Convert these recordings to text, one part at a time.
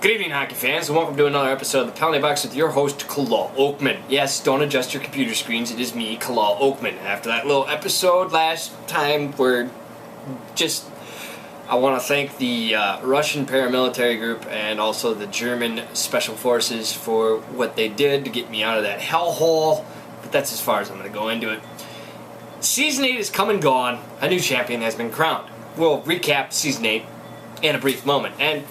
Good evening, hockey fans, and welcome to another episode of the Penalty Box with your host, Kelal Oakman. Yes, don't adjust your computer screens, it is me, Kelal Oakman. After that little episode last time where I want to thank the Russian paramilitary group and also the German Special Forces for what they did to get me out of that hellhole, but that's as far as I'm going to go into it. Season 8 is come and gone, a new champion has been crowned. We'll recap Season 8 in a brief moment, and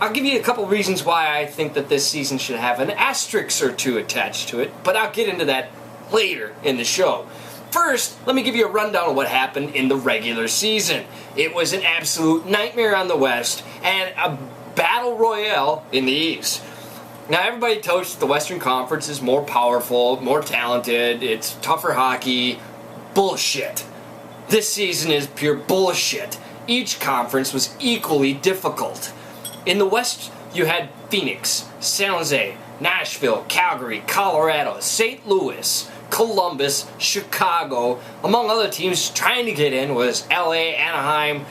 I'll give you a couple reasons why I think that this season should have an asterisk or two attached to it, but I'll get into that later in the show. First, let me give you a rundown of what happened in the regular season. It was an absolute nightmare on the West and a battle royale in the East. Now, everybody tells the Western Conference is more powerful, more talented, it's tougher hockey. Bullshit. This season is pure bullshit. Each conference was equally difficult. In the West, you had Phoenix, San Jose, Nashville, Calgary, Colorado, St. Louis, Columbus, Chicago. Among other teams trying to get in was LA, Anaheim,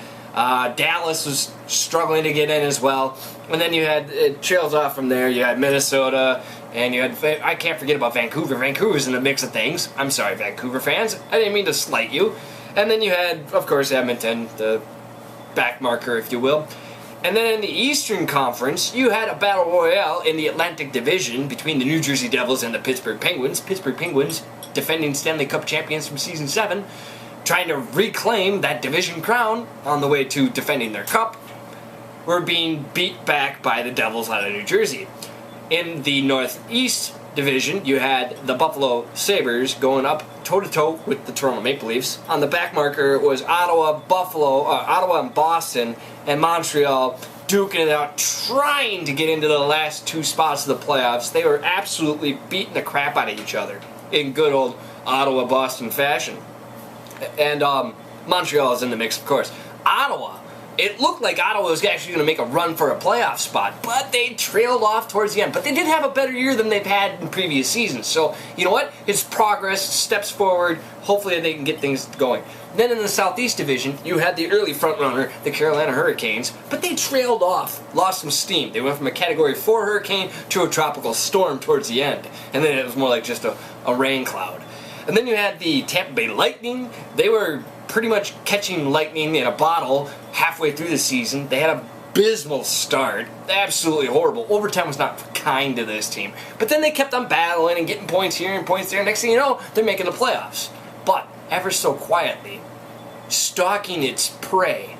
Dallas was struggling to get in as well. And then you had, it trails off from there, you had Minnesota, and you had, I can't forget about Vancouver. Vancouver's in the mix of things. I'm sorry, Vancouver fans. I didn't mean to slight you. And then you had, of course, Edmonton, the back marker, if you will. And then in the Eastern Conference, you had a battle royale in the Atlantic Division between the New Jersey Devils and the Pittsburgh Penguins. Pittsburgh Penguins, defending Stanley Cup champions from Season 7, trying to reclaim that division crown on the way to defending their cup, were being beat back by the Devils out of New Jersey. In the Northeast Division, you had the Buffalo Sabres going up toe-to-toe with the Toronto Maple Leafs. On the back marker was Ottawa, Ottawa and Boston, and Montreal duking it out, trying to get into the last two spots of the playoffs. They were absolutely beating the crap out of each other in good old Ottawa-Boston fashion. And Montreal is in the mix, of course. Ottawa. It looked like Ottawa was actually going to make a run for a playoff spot, but they trailed off towards the end. But they did have a better year than they've had in previous seasons. So, you know what? It's progress, steps forward. Hopefully they can get things going. Then in the Southeast Division, you had the early frontrunner, the Carolina Hurricanes, but they trailed off, lost some steam. They went from a Category 4 hurricane to a tropical storm towards the end. And then it was more like just a rain cloud. And then you had the Tampa Bay Lightning. They were pretty much catching lightning in a bottle halfway through the season. They had an abysmal start. Absolutely horrible. Overtime was not kind to this team. But then they kept on battling and getting points here and points there. Next thing you know, they're making the playoffs. But ever so quietly, stalking its prey,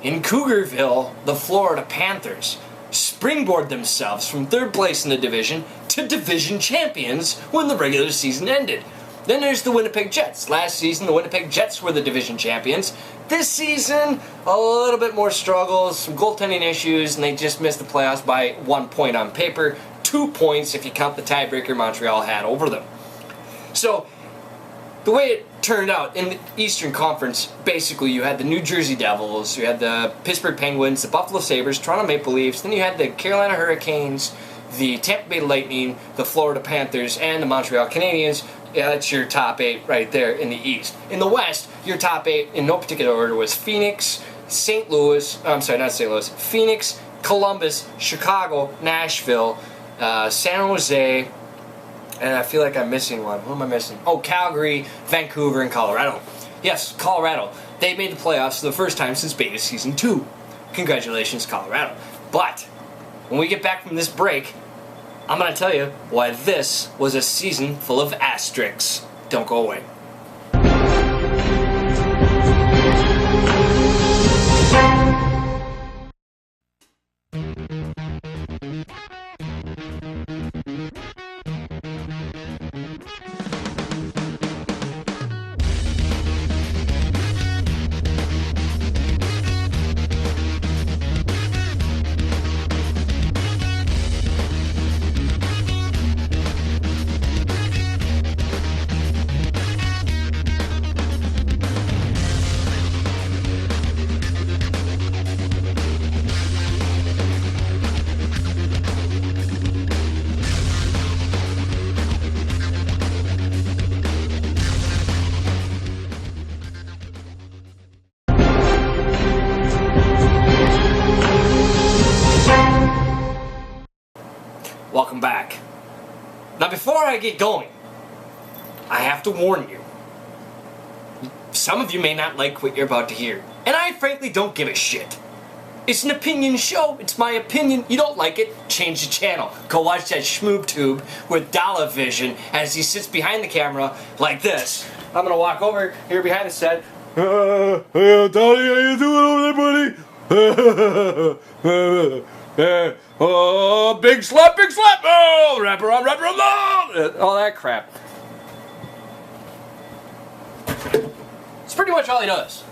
in Cougarville, the Florida Panthers springboard themselves from third place in the division to division champions when the regular season ended. Then there's the Winnipeg Jets. Last season, the Winnipeg Jets were the division champions. This season, a little bit more struggles, some goaltending issues, and they just missed the playoffs by 1 point on paper. 2 points if you count the tiebreaker Montreal had over them. So, the way it turned out in the Eastern Conference, basically you had the New Jersey Devils, you had the Pittsburgh Penguins, the Buffalo Sabres, Toronto Maple Leafs, then you had the Carolina Hurricanes, the Tampa Bay Lightning, the Florida Panthers, and the Montreal Canadiens. Yeah, that's your top 8 right there in the East. In the West, your top 8 in no particular order was Phoenix, Phoenix, Columbus, Chicago, Nashville, San Jose, and I feel like I'm missing one. Who am I missing? Oh, Calgary, Vancouver, and Colorado. Yes, Colorado. They made the playoffs for the first time since Beta Season 2. Congratulations, Colorado. But when we get back from this break, I'm going to tell you why this was a season full of asterisks. Don't go away. before I get going, I have to warn you. Some of you may not like what you're about to hear, and I frankly don't give a shit. It's an opinion show, it's my opinion. You don't like it, change the channel. Go watch that schmoob tube with Dollahrado Vision as he sits behind the camera like this. I'm gonna walk over here behind the set. Hey, Donnie, how you doing over there, buddy? Oh, big slap, oh, wrap around, oh, all that crap. It's pretty much all he does.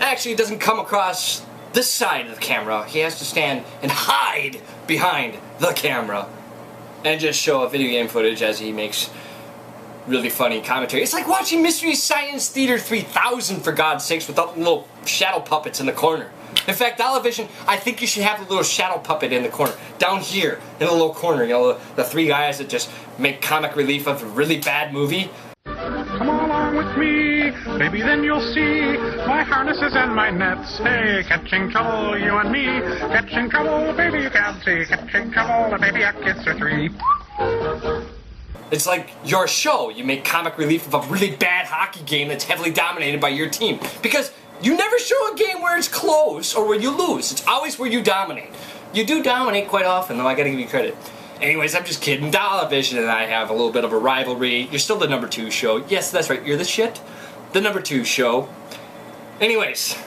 Actually, he doesn't come across this side of the camera. He has to stand and hide behind the camera and just show video game footage as he makes really funny commentary. It's like watching Mystery Science Theater 3000, for God's sakes, without the little shadow puppets in the corner. In fact, Dollahrado Vision, I think you should have a little shadow puppet in the corner. Down here, in the little corner, you know, the three guys that just make comic relief of a really bad movie. Come along with me, baby, then you'll see my harnesses and my nets. Hey, catching trouble, you and me. Catching trouble, baby, you can't see. Catching trouble, baby, our kids are 3. It's like your show. You make comic relief of a really bad hockey game that's heavily dominated by your team. Because you never show a game where it's close or where you lose. It's always where you dominate. You do dominate quite often, though. I gotta give you credit. Anyways, I'm just kidding. Dollahrado Vision and I have a little bit of a rivalry. You're still the number 2 show. Yes, that's right. You're the shit. The number 2 show. Anyways,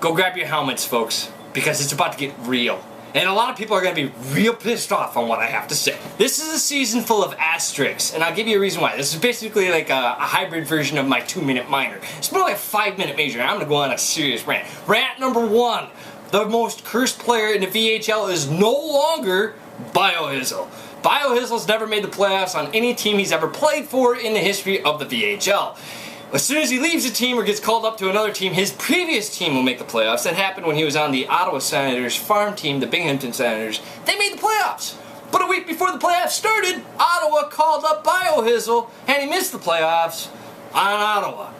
go grab your helmets, folks, because it's about to get real. And a lot of people are going to be real pissed off on what I have to say. This is a season full of asterisks, and I'll give you a reason why. This is basically like a hybrid version of my 2-minute minor. It's more like a 5-minute major, and I'm going to go on a serious rant. Rant number 1. The most cursed player in the VHL is no longer Biohizzle. Biohizzle's never made the playoffs on any team he's ever played for in the history of the VHL. As soon as he leaves a team or gets called up to another team, his previous team will make the playoffs. That happened when he was on the Ottawa Senators farm team, the Binghamton Senators. They made the playoffs. But a week before the playoffs started, Ottawa called up Biohizzle, and he missed the playoffs on Ottawa.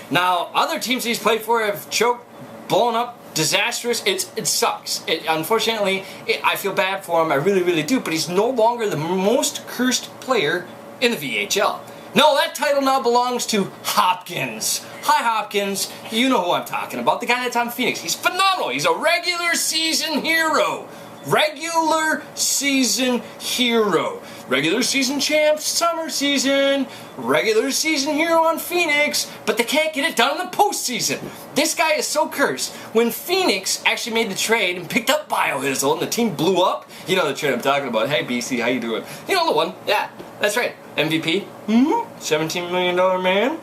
Now, other teams he's played for have choked, blown up, disastrous. It sucks. Unfortunately, I feel bad for him. I really, really do. But he's no longer the most cursed player in the VHL. No, that title now belongs to Hopkins. Hi, Hopkins. You know who I'm talking about. The guy that's on Phoenix. He's phenomenal. He's a regular season hero. Regular season hero. Regular season champ, summer season. Regular season hero on Phoenix. But they can't get it done in the postseason. This guy is so cursed. When Phoenix actually made the trade and picked up Biohizzle and the team blew up, you know the trade I'm talking about. Hey, BC, how you doing? You know the one. Yeah, that's right. MVP. $17 million man.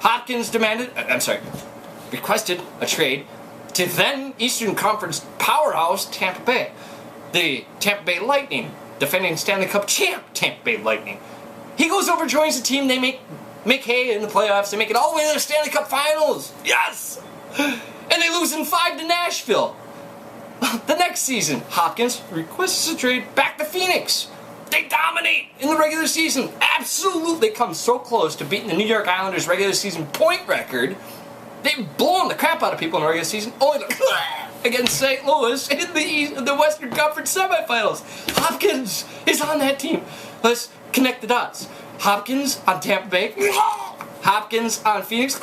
Hopkins requested a trade to then Eastern Conference powerhouse Tampa Bay. The Tampa Bay Lightning, defending Stanley Cup champ Tampa Bay Lightning. He goes over, joins the team, they make hay in the playoffs, they make it all the way to the Stanley Cup Finals. Yes! And they lose in 5 to Nashville. The next season, Hopkins requests a trade back to Phoenix. They dominate in the regular season. Absolutely come so close to beating the New York Islanders' regular season point record. They've blown the crap out of people in the regular season, only against St. Louis in the Western Conference semifinals. Hopkins is on that team. Let's connect the dots. Hopkins on Tampa Bay. Hopkins on Phoenix.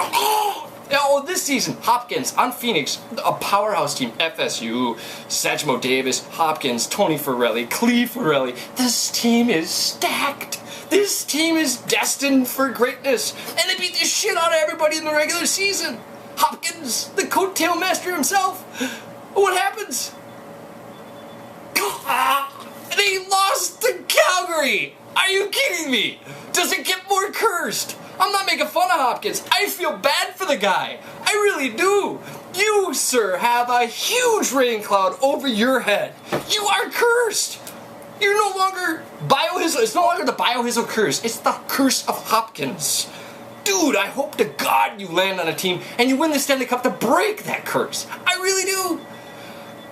Oh, this season, Hopkins on Phoenix, a powerhouse team. FSU, Sajmo Davis, Hopkins, Tony Ferrelli, Cleve Ferrelli. This team is stacked. This team is destined for greatness. And they beat the shit out of everybody in the regular season. Hopkins, the coattail master himself. What happens? They lost to Calgary. Are you kidding me? Does it get more cursed? I'm not making fun of Hopkins. I feel bad for the guy. I really do. You, sir, have a huge rain cloud over your head. You are cursed. You're no longer Biohizzle. It's no longer the Biohizzle curse. It's the curse of Hopkins. Dude, I hope to God you land on a team and you win the Stanley Cup to break that curse. I really do.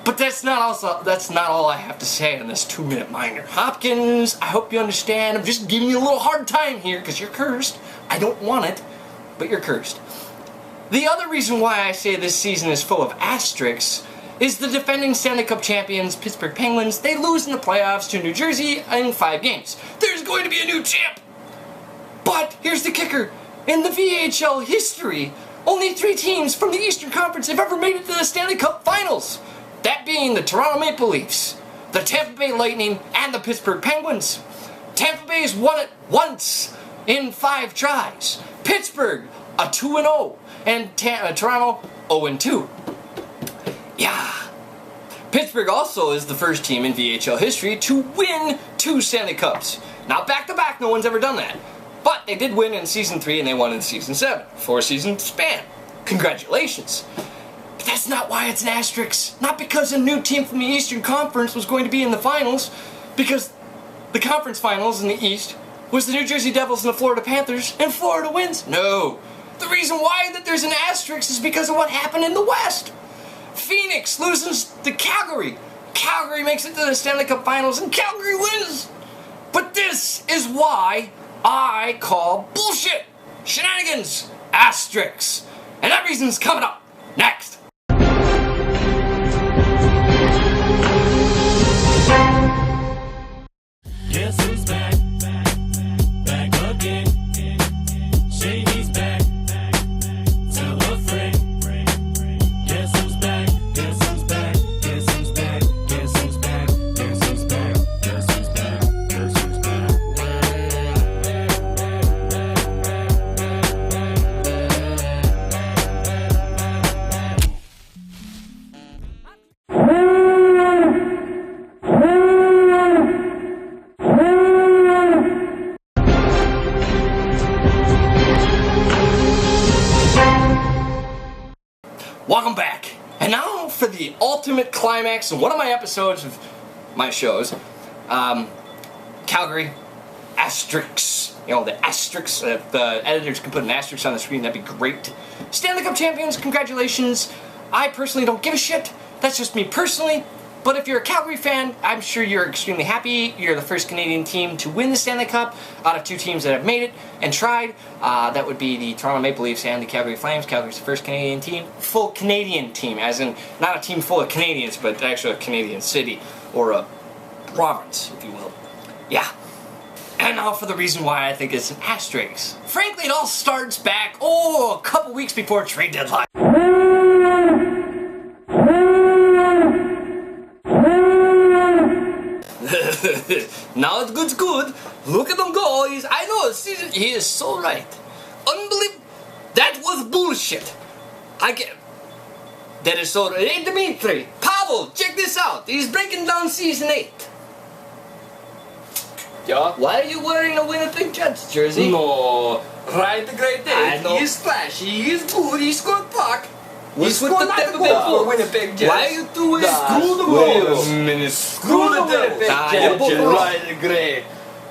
But that's not all I have to say on this 2-minute minor. Hopkins, I hope you understand. I'm just giving you a little hard time here because you're cursed. I don't want it, but you're cursed. The other reason why I say this season is full of asterisks is the defending Stanley Cup champions, Pittsburgh Penguins. They lose in the playoffs to New Jersey in 5 games. There's going to be a new champ. But here's the kicker. In the VHL history, only 3 teams from the Eastern Conference have ever made it to the Stanley Cup Finals. That being the Toronto Maple Leafs, the Tampa Bay Lightning, and the Pittsburgh Penguins. Tampa Bay has won it once in 5 tries. Pittsburgh, a 2-0, and Toronto, 0-2. Yeah. Pittsburgh also is the first team in VHL history to win 2 Stanley Cups. Not back-to-back, no one's ever done that. But they did win in Season 3 and they won in Season 7. 4-season span. Congratulations. But that's not why it's an asterisk. Not because a new team from the Eastern Conference was going to be in the finals. Because the conference finals in the East was the New Jersey Devils and the Florida Panthers, and Florida wins. No. The reason why that there's an asterisk is because of what happened in the West. Phoenix loses to Calgary. Calgary makes it to the Stanley Cup Finals and Calgary wins. But this is why I call bullshit, shenanigans, asterisks. And that reason's coming up next. Guess who's back? Back again. Shady's back. Tell a friend. Guess who's back? Guess who's back? Guess who's back? Guess who's back? Guess who's back? Guess who's back? Guess who's back? Welcome back. And now for the ultimate climax of one of my episodes of my shows. Calgary, asterisks. You know, the asterisks. If the editors can put an asterisk on the screen, that'd be great. Stanley Cup champions, congratulations. I personally don't give a shit. That's just me personally. But if you're a Calgary fan, I'm sure you're extremely happy. You're the first Canadian team to win the Stanley Cup out of 2 teams that have made it and tried. That would be the Toronto Maple Leafs and the Calgary Flames. Calgary's the first Canadian team. Full Canadian team, as in not a team full of Canadians, but actually a Canadian city or a province, if you will. Yeah. And now for the reason why I think it's an asterisk. Frankly, it all starts back, a couple weeks before trade deadline. Now it's good. Look at them go. I know, he is so right. Unbelievable. That was bullshit. That is so. Hey, Dimitri, Pavel, check this out. He's breaking down Season 8. Yeah? Why are you wearing a Winnipeg Jets jersey? No, right the great day. I know. He is flashy, he is good, he scored puck. What's He with scored the not the Devils? goal for Winnipeg Jets. Why are you doing Screw the Wait a goals. minute. Screw the Winnipeg Ah, Jets. you're both wrong. Right the gray.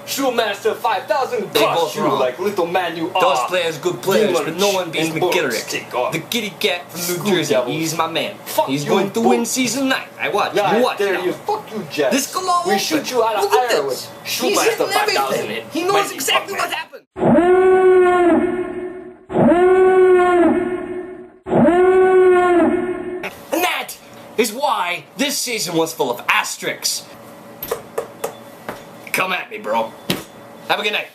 Shoemaster 5000 They cost both you wrong. like little man you are. Those players, good players, Demon but no one beats and bullets McGillerick. take off. The kitty cat from New Screw Jersey. Devils. He's my man. Fuck He's you, going to bull. win Season 9. I watch. Yeah, You watch. there now. you. Fuck you, Jets. This Kelal We Oakman. shoot you out of Look at Ireland. this. He's Shoemaster hitting 5000. everything. He knows Mighty exactly fuck what man. happened. And that is why this season was full of asterisks. Come at me, bro. Have a good night.